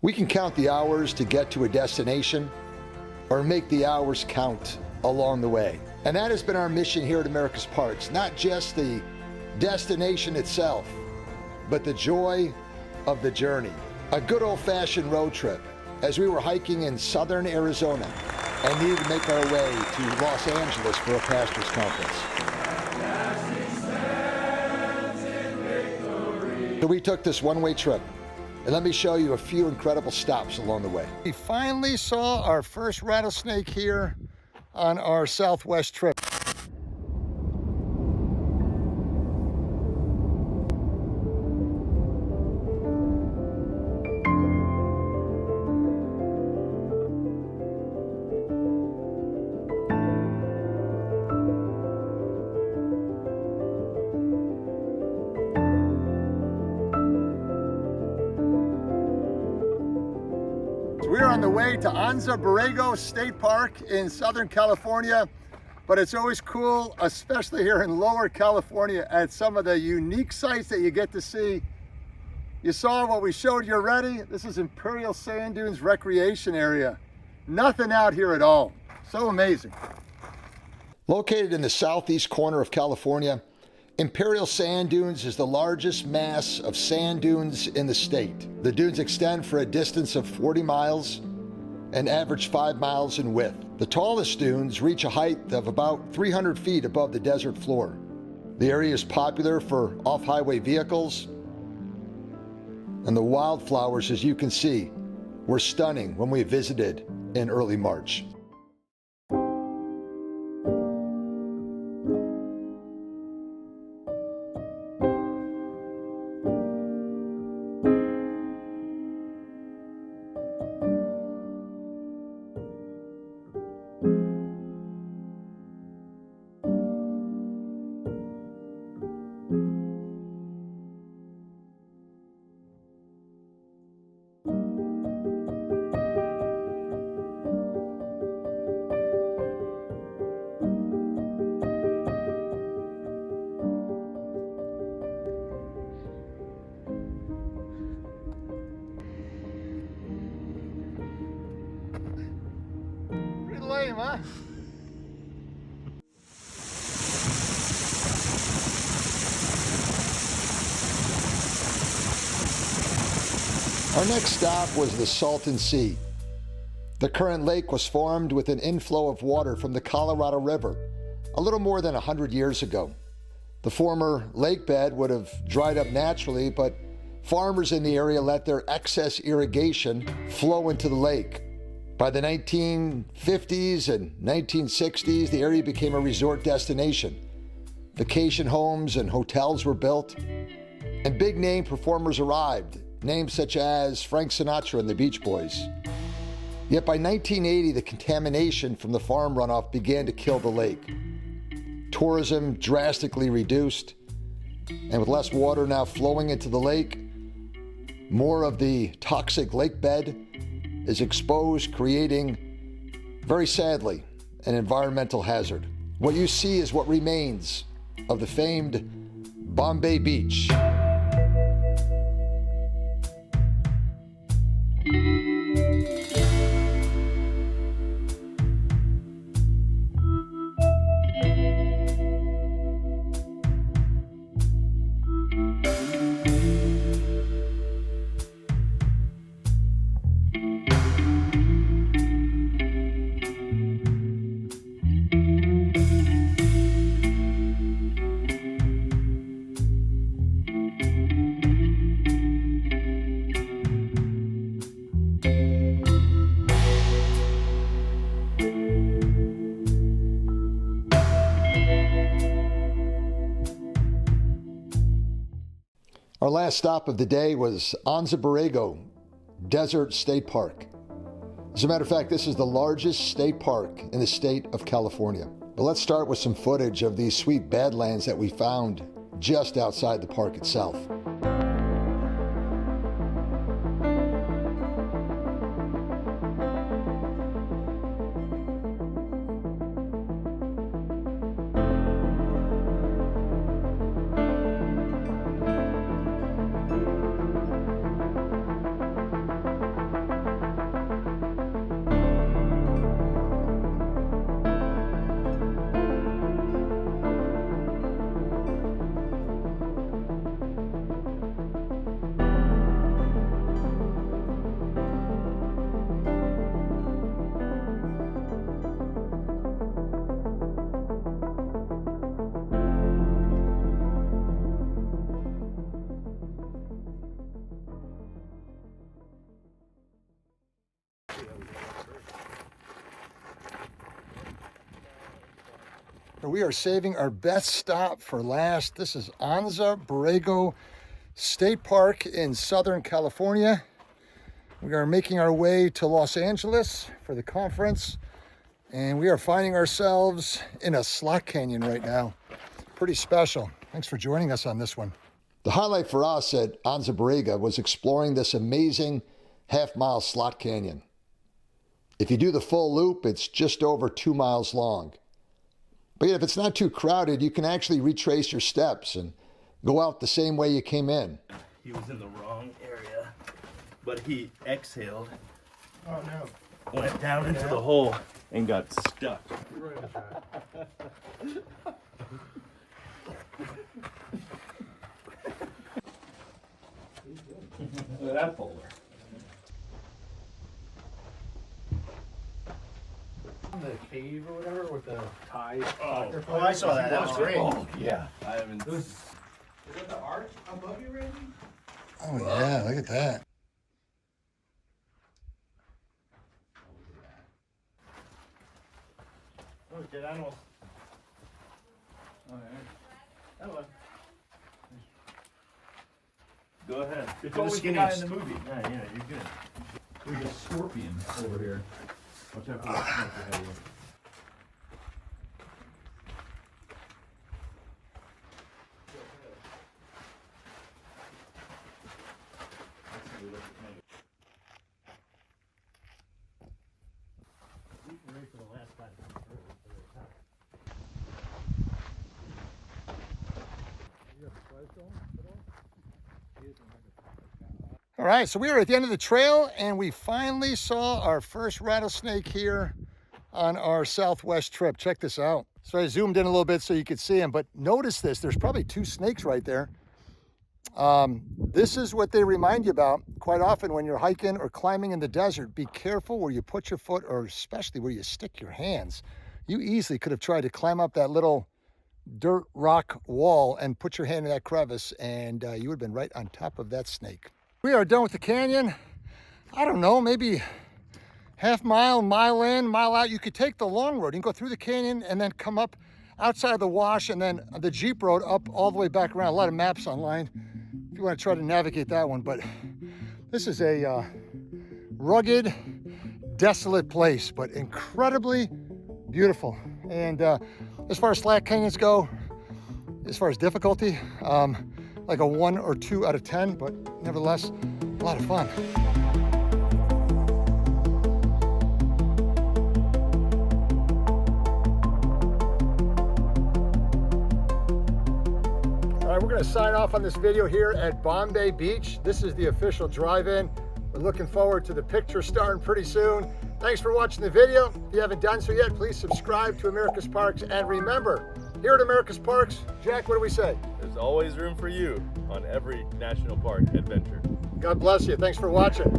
We can count the hours to get to a destination or make the hours count along the way. And that has been our mission here at America's Parks, not just the destination itself, but the joy of the journey. A good old-fashioned road trip as we were hiking in southern Arizona and needed to make our way to Los Angeles for a pastors' conference. So we took this one-way trip. And let me show you a few incredible stops along the way. We finally saw our first rattlesnake here on our Southwest trip. We're on the way to Anza-Borrego State Park in Southern California, but it's always cool, especially here in Lower California, at some of the unique sights that you get to see. You saw what we showed you already. This is Imperial Sand Dunes Recreation Area. Nothing out here at all. So amazing. Located in the southeast corner of California, Imperial Sand Dunes is the largest mass of sand dunes in the state. The dunes extend for a distance of 40 miles and average 5 miles in width. The tallest dunes reach a height of about 300 feet above the desert floor. The area is popular for off-highway vehicles, and the wildflowers, as you can see, were stunning when we visited in early March. Lame, huh? Our next stop was the Salton Sea. The current lake was formed with an inflow of water from the Colorado River a little more than 100 years ago. The former lake bed would have dried up naturally, but farmers in the area let their excess irrigation flow into the lake. By the 1950s and 1960s, the area became a resort destination. Vacation homes and hotels were built, and big-name performers arrived, names such as Frank Sinatra and the Beach Boys. Yet by 1980, the contamination from the farm runoff began to kill the lake. Tourism drastically reduced, and with less water now flowing into the lake, more of the toxic lake bed is exposed, creating, very sadly, an environmental hazard. What you see is what remains of the famed Bombay Beach. Our last stop of the day was Anza-Borrego Desert State Park. As a matter of fact, this is the largest state park in the state of California. But let's start with some footage of these sweet Badlands that we found just outside the park itself. We are saving our best stop for last. This is Anza-Borrego State Park in Southern California. We are making our way to Los Angeles for the conference, and we are finding ourselves in a slot canyon right now. Pretty special. Thanks for joining us on this one. The highlight for us at Anza-Borrego was exploring this amazing half-mile slot canyon. If you do the full loop, it's just over 2 miles long. But if it's not too crowded, you can actually retrace your steps and go out the same way you came in. He was in the wrong area, but he exhaled. Oh no. Went down into the hole and got stuck. Look at that boulder. The cave or whatever with the tide. Oh, I saw that. That was great. Oh, Yeah, I haven't. is that the arch above you, Randy? Oh yeah, look at that. Oh, dead animals. Oh, yeah. Hello. Go ahead. It's always the guy in the movie. Yeah, you're good. There's a scorpion over here. Watch out for the snake ahead of you. All right, so we are at the end of the trail, and we finally saw our first rattlesnake here on our Southwest trip. Check this out. So I zoomed in a little bit so you could see them, but notice this. There's probably 2 snakes right there. This is what they remind you about quite often when you're hiking or climbing in the desert. Be careful where you put your foot, or especially where you stick your hands. You easily could have tried to climb up that little dirt rock wall and put your hand in that crevice, and you would have been right on top of that snake. We are done with the canyon. I don't know, maybe half mile, mile in, mile out. You could take the long road. You can go through the canyon and then come up outside of the wash, and then the Jeep road up all the way back around. A lot of maps online if you want to try to navigate that one. But this is a rugged, desolate place, but incredibly beautiful. And as far as slot canyons go, as far as difficulty, like a 1 or 2 out of 10, but nevertheless, a lot of fun. All right, we're gonna sign off on this video here at Bombay Beach. This is the official drive-in. We're looking forward to the picture starting pretty soon. Thanks for watching the video. If you haven't done so yet, please subscribe to America's Parks. And remember, here at America's Parks, Jack, what do we say? There's always room for you on every national park adventure. God bless you. Thanks for watching.